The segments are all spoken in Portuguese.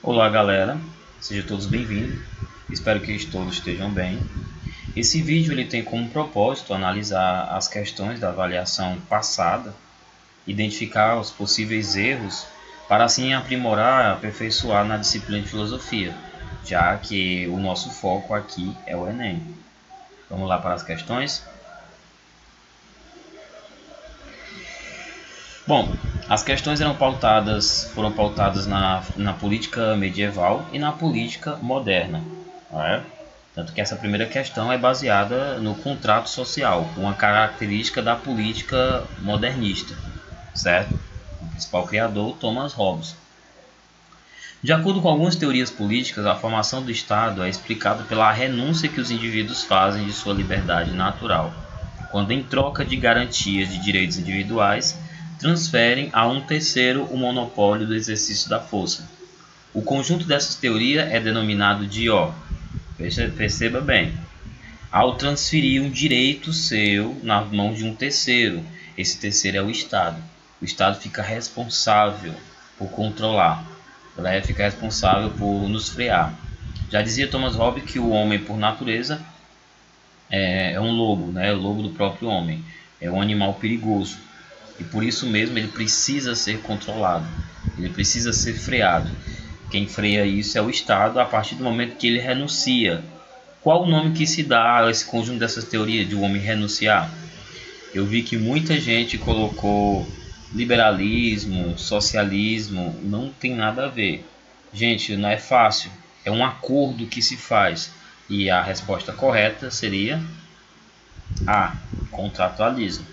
Olá galera, sejam todos bem-vindos, espero que todos estejam bem. Esse vídeo ele tem como propósito analisar as questões da avaliação passada, identificar os possíveis erros, para assim aprimorar e aperfeiçoar na disciplina de filosofia, já que o nosso foco aqui é o Enem. Vamos lá para as questões? Bom, as questões foram pautadas na política medieval e na política moderna. Né? Tanto que essa primeira questão é baseada no contrato social, uma característica da política modernista, certo? O principal criador, Thomas Hobbes. De acordo com algumas teorias políticas, a formação do Estado é explicada pela renúncia que os indivíduos fazem de sua liberdade natural, quando em troca de garantias de direitos individuais, transferem a um terceiro o monopólio do exercício da força. O conjunto dessas teorias é denominado de perceba bem, ao transferir um direito seu na mão de um terceiro, esse terceiro é o Estado. O Estado fica responsável por controlar, fica responsável por nos frear. Já dizia Thomas Hobbes que o homem, por natureza, é um lobo, né? O lobo do próprio homem, é um animal perigoso. E por isso mesmo ele precisa ser controlado, ele precisa ser freado. Quem freia isso é o Estado a partir do momento que ele renuncia. Qual o nome que se dá a esse conjunto dessas teorias de o homem renunciar? Eu vi que muita gente colocou liberalismo, socialismo, não tem nada a ver. Gente, não é fácil, é um acordo que se faz. E a resposta correta seria A, contratualismo.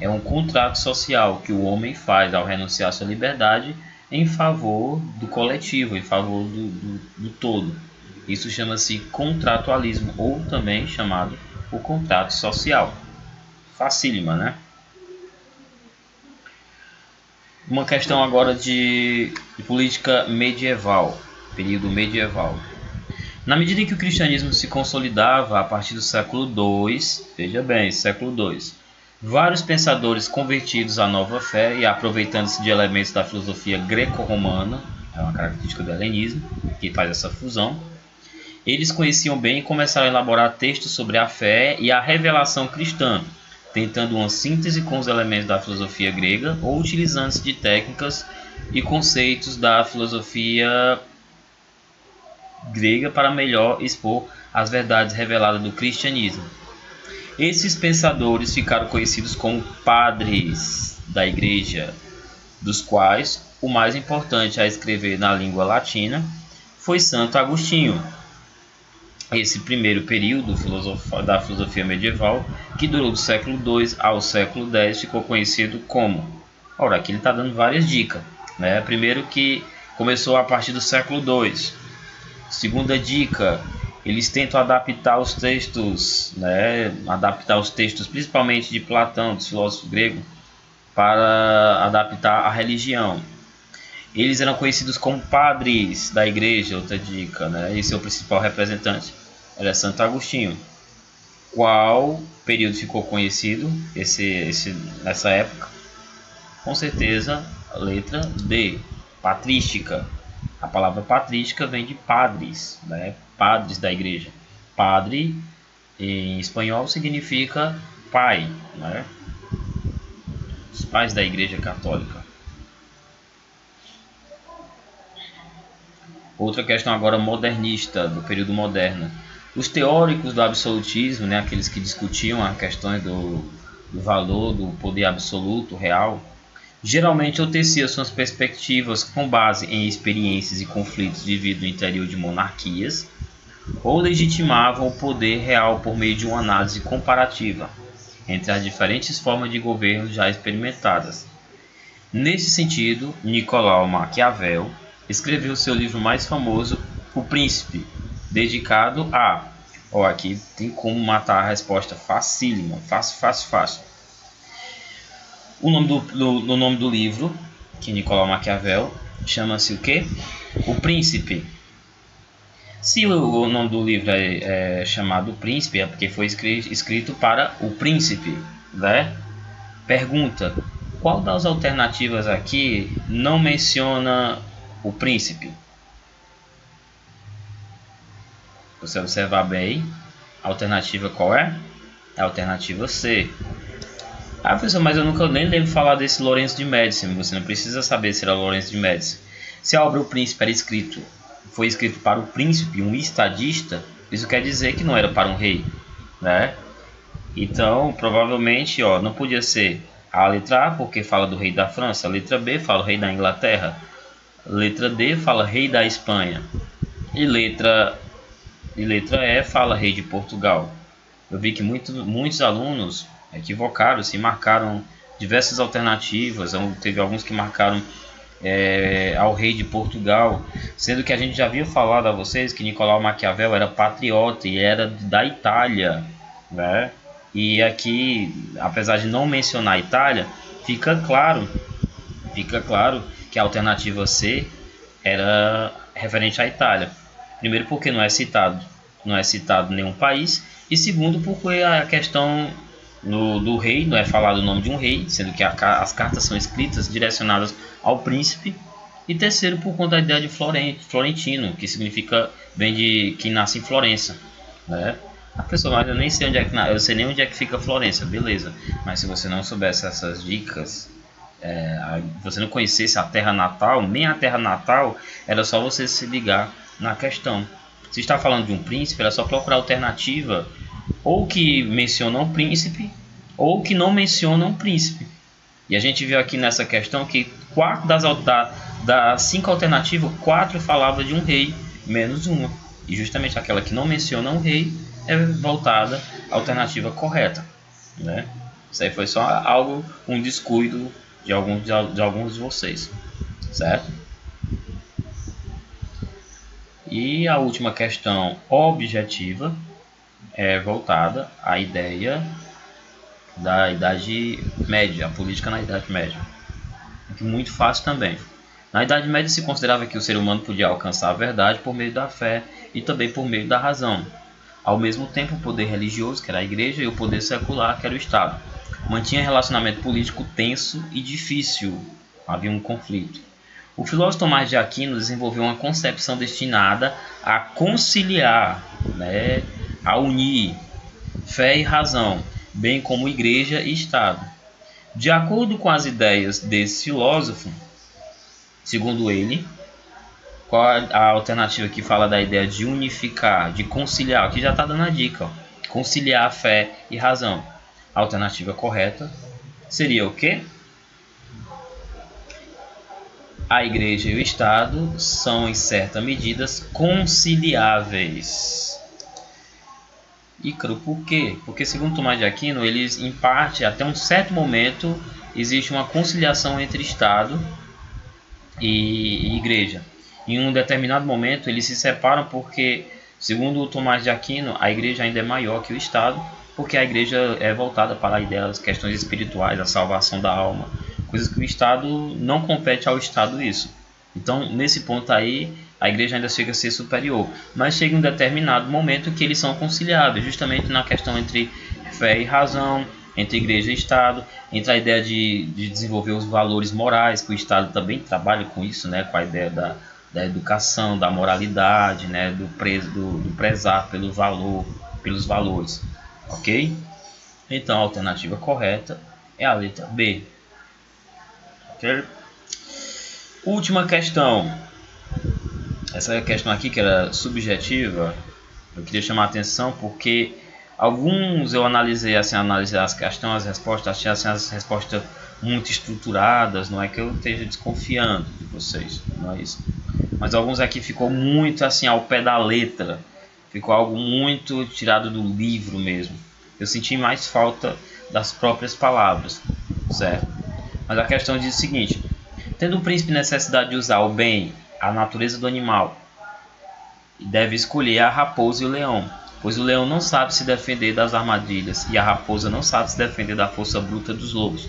É um contrato social que o homem faz ao renunciar à sua liberdade em favor do coletivo, em favor do todo. Isso chama-se contratualismo, ou também chamado o contrato social. Facílima, né? Uma questão agora de política medieval, período medieval. Na medida em que o cristianismo se consolidava a partir do século II, veja bem, século II, vários pensadores convertidos à nova fé e aproveitando-se de elementos da filosofia greco-romana, é uma característica do helenismo, que faz essa fusão, eles conheciam bem e começaram a elaborar textos sobre a fé e a revelação cristã, tentando uma síntese com os elementos da filosofia grega ou utilizando-se de técnicas e conceitos da filosofia grega para melhor expor as verdades reveladas do cristianismo. Esses pensadores ficaram conhecidos como padres da Igreja, dos quais o mais importante a escrever na língua latina foi Santo Agostinho. Esse primeiro período da filosofia medieval, que durou do século II ao século X, ficou conhecido como... Ora, aqui ele está dando várias dicas. Né? Primeiro que começou a partir do século II. Segunda dica, eles tentam adaptar os textos, principalmente de Platão, dos filósofos gregos, para adaptar a religião. Eles eram conhecidos como padres da igreja, outra dica, né? E seu principal representante era Santo Agostinho. Qual período ficou conhecido nessa época? Com certeza, a letra D, patrística. A palavra patrística vem de padres, né? Padres da igreja. Padre, em espanhol, significa pai, né? Os pais da igreja católica. Outra questão agora modernista, do período moderno. Os teóricos do absolutismo, né, aqueles que discutiam a questão do valor do poder absoluto, real, geralmente teciam suas perspectivas com base em experiências e conflitos vividos no interior de monarquias, ou legitimavam o poder real por meio de uma análise comparativa entre as diferentes formas de governo já experimentadas. Nesse sentido, Nicolau Maquiavel escreveu seu livro mais famoso, O Príncipe, dedicado a... aqui tem como matar a resposta facílima, fácil. O nome do livro, que Nicolau Maquiavel, chama-se o quê? O Príncipe. Se o nome do livro é chamado Príncipe, é porque foi escrito para o príncipe, né? Pergunta, qual das alternativas aqui não menciona o príncipe? você observar bem, a alternativa qual é? A alternativa C. Ah, professor, mas eu nunca nem lembro falar desse Lourenço de Médici. Você não precisa saber se era Lourenço de Médici. Se a obra O Príncipe foi escrito para o príncipe, um estadista, isso quer dizer que não era para um rei, né? Então, provavelmente, não podia ser a letra A, porque fala do rei da França. A letra B fala rei da Inglaterra. A letra D fala rei da Espanha. E letra E fala rei de Portugal. Eu vi que muitos alunos equivocaram, se marcaram diversas alternativas. Teve alguns que marcaram ao rei de Portugal, sendo que a gente já havia falado a vocês que Nicolau Maquiavel era patriota e era da Itália, né? E aqui, apesar de não mencionar a Itália, fica claro que a alternativa C era referente à Itália. Primeiro, porque não é citado nenhum país, e segundo, porque a questão do rei, não é falado o nome de um rei, sendo que as cartas são escritas direcionadas ao príncipe. E terceiro, por conta da ideia de florentino, que significa, vem de que nasce em Florença, né? A pessoa, mas eu nem sei onde é que eu sei nem onde é que fica Florença, beleza? Mas se você não soubesse essas dicas, você não conhecesse a terra natal, nem a terra natal, era só você se ligar na questão. Se está falando de um príncipe, era só procurar alternativa ou que menciona um príncipe ou que não menciona um príncipe. E a gente viu aqui nessa questão que 4 das 5 alternativas, 4 falavam de um rei, menos uma. E justamente aquela que não menciona um rei é voltada à alternativa correta, né? Isso aí foi só um descuido de alguns de vocês, certo? E a última questão objetiva é voltada à ideia da Idade Média, a política na Idade Média. Muito fácil também. Na Idade Média se considerava que o ser humano podia alcançar a verdade por meio da fé e também por meio da razão. Ao mesmo tempo, o poder religioso, que era a igreja, e o poder secular, que era o Estado, mantinha relacionamento político tenso e difícil. Havia um conflito. O filósofo Tomás de Aquino desenvolveu uma concepção destinada a conciliar, a unir fé e razão, bem como igreja e Estado. De acordo com as ideias desse filósofo, segundo ele, qual a alternativa que fala da ideia de unificar, de conciliar? Aqui já está dando a dica, ó. Conciliar a fé e razão. A alternativa correta seria o quê? A igreja e o Estado são, em certa medida, conciliáveis. E por quê? Porque, segundo Tomás de Aquino, eles, em parte, até um certo momento, existe uma conciliação entre Estado e igreja. Em um determinado momento, eles se separam porque, segundo Tomás de Aquino, a igreja ainda é maior que o Estado, porque a igreja é voltada para a ideia das questões espirituais, a salvação da alma, coisas que o Estado não compete ao Estado isso. Então, nesse ponto aí, a igreja ainda chega a ser superior, mas chega um determinado momento que eles são conciliáveis, justamente na questão entre fé e razão, entre igreja e Estado, entre a ideia de desenvolver os valores morais, que o Estado também trabalha com isso, com a ideia da educação, da moralidade, do prezar pelos valores, ok? Então a alternativa correta é a letra B. Okay? Última questão. Essa questão aqui, que era subjetiva, eu queria chamar a atenção porque alguns eu analisei as questões, as respostas, achei as respostas muito estruturadas. Não é que eu esteja desconfiando de vocês, não é isso. Mas alguns aqui ficou muito assim ao pé da letra, ficou algo muito tirado do livro mesmo. Eu senti mais falta das próprias palavras, certo? Mas a questão diz o seguinte: tendo o príncipe necessidade de usar o bem, a natureza do animal, deve escolher a raposa e o leão, pois o leão não sabe se defender das armadilhas e a raposa não sabe se defender da força bruta dos lobos.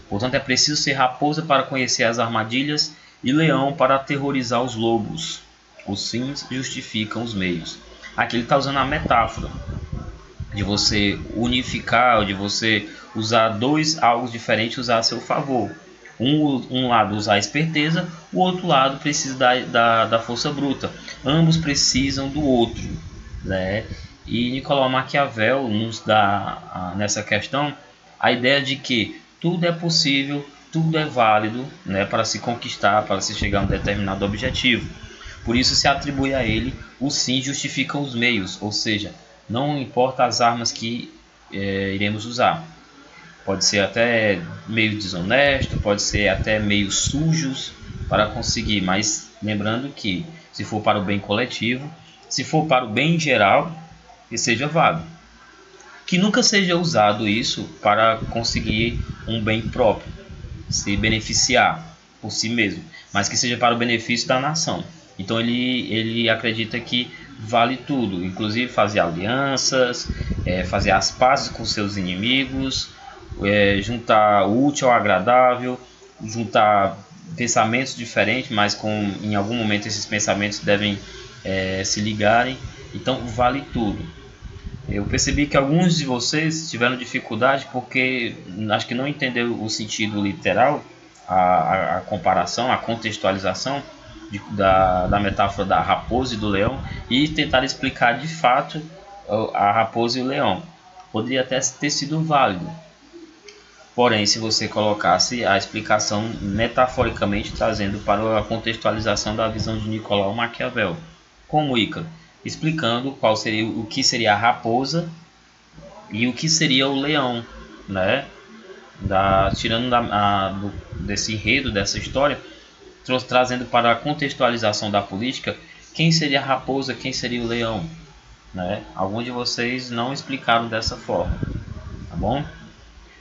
Portanto, é preciso ser raposa para conhecer as armadilhas e leão para aterrorizar os lobos. Os fins justificam os meios. Aqui ele está usando a metáfora de você unificar, de você usar algo diferente, usar a seu favor. Um lado usar a esperteza, o outro lado precisa da força bruta. Ambos precisam do outro, né? E Nicolau Maquiavel nos dá nessa questão a ideia de que tudo é possível, tudo é válido, né, para se conquistar, para se chegar a um determinado objetivo. Por isso se atribui a ele o sim justifica os meios, ou seja, não importa as armas que iremos usar. Pode ser até meio desonesto, pode ser até meio sujos para conseguir, mas lembrando que se for para o bem coletivo, se for para o bem geral, que seja válido. Que nunca seja usado isso para conseguir um bem próprio, se beneficiar por si mesmo, mas que seja para o benefício da nação. Então ele acredita que vale tudo, inclusive fazer alianças, fazer as pazes com seus inimigos, juntar o útil ao agradável, juntar pensamentos diferentes, mas em algum momento esses pensamentos devem se ligarem. Então vale tudo. Eu percebi que alguns de vocês tiveram dificuldade porque acho que não entenderam o sentido literal, a comparação, a contextualização da metáfora da raposa e do leão, e tentar explicar de fato a raposa e o leão. Poderia até ter sido válido, porém se você colocasse a explicação metaforicamente, trazendo para a contextualização da visão de Nicolau Maquiavel, como Ícaro, explicando qual seria o que seria a raposa e o que seria o leão, né? Tirando desse enredo, dessa história, trazendo para a contextualização da política, quem seria a raposa, quem seria o leão, né? Alguns de vocês não explicaram dessa forma, tá bom?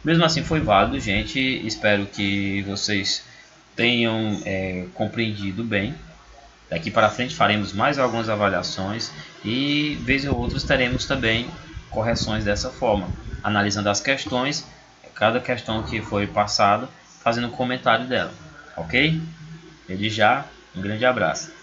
Mesmo assim foi válido, gente. Espero que vocês tenham compreendido bem. Daqui para frente faremos mais algumas avaliações e vez ou outra teremos também correções dessa forma, analisando as questões, cada questão que foi passada, fazendo um comentário dela, ok? Desde já, um grande abraço.